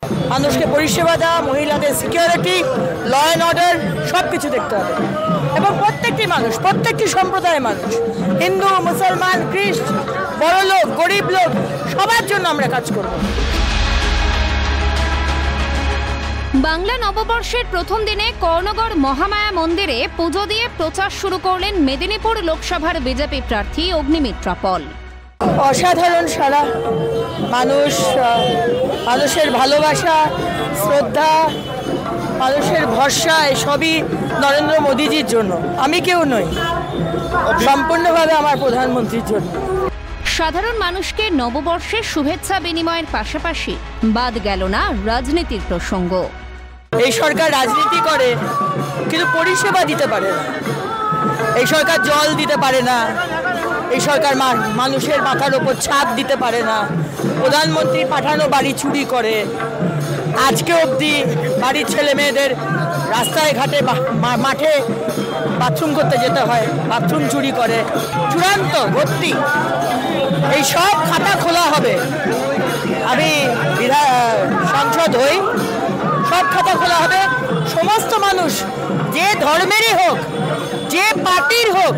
মানুষকে পরিষেবা দেওয়া, মহিলাদের সিকিউরিটি, ল অ্যান্ড অর্ডার সব কিছু দেখতে হবে। এবং প্রত্যেকটি মানুষ, প্রত্যেকটি সম্প্রদায়ের মানুষ, হিন্দু, মুসলমান, খ্রিস্ট, বড় লোক, গরিব লোক, সবার জন্য আমরা কাজ করব। বাংলা নববর্ষের প্রথম দিনে কর্ণগড় মহামায়া মন্দিরে পুজো দিয়ে প্রচার শুরু করলেন মেদিনীপুর লোকসভার বিজেপি প্রার্থী অগ্নিমিত্রা পল। অসাধারণ সারা, মানুষের ভালোবাসা, শ্রদ্ধা, মানুষের ভরসা, এসবই নরেন্দ্র মোদীজির জন্য। আমি কেউ নই, সম্পূর্ণভাবে আমার প্রধানমন্ত্রীর জন্য। সাধারণ মানুষকে নববর্ষের শুভেচ্ছা বিনিময়ের পাশাপাশি বাদ গেল না রাজনীতির প্রসঙ্গ। এই সরকার রাজনীতি করে কিন্তু পরিষেবা দিতে পারে না। এই সরকার জল দিতে পারে না, এই সরকার মানুষের মাথার ওপর ছাদ দিতে পারে না। প্রধানমন্ত্রী পাঠানো বাড়ি চুরি করে, আজকে অবধি বাড়ির ছেলে মেয়েদের রাস্তায় ঘাটে মাঠে বাথরুম করতে যেতে হয়, বাথরুম চুরি করে, চূড়ান্ত ভর্তি। এই সব খাতা খোলা হবে। আমি সাংসদ হই, সব খাতা খোলা হবে। সমস্ত মানুষ, যে ধর্মেরই হোক, যে পার্টির হোক,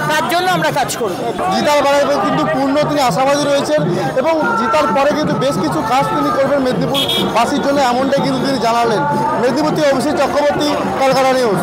তার জন্য আমরা কাজ করব। জিতার বারে কিন্তু পূর্ণ তিনি আশাবাদী রয়েছেন এবং জিতার পরে কিন্তু বেশ কিছু কাজ তিনি করবেন মেদিনীপুরবাসীর জন্য, এমনটাই কিন্তু তিনি জানালেন। মেদিনীপুর থেকে অভিষেক চক্রবর্তী, কলকাতা নিউজ।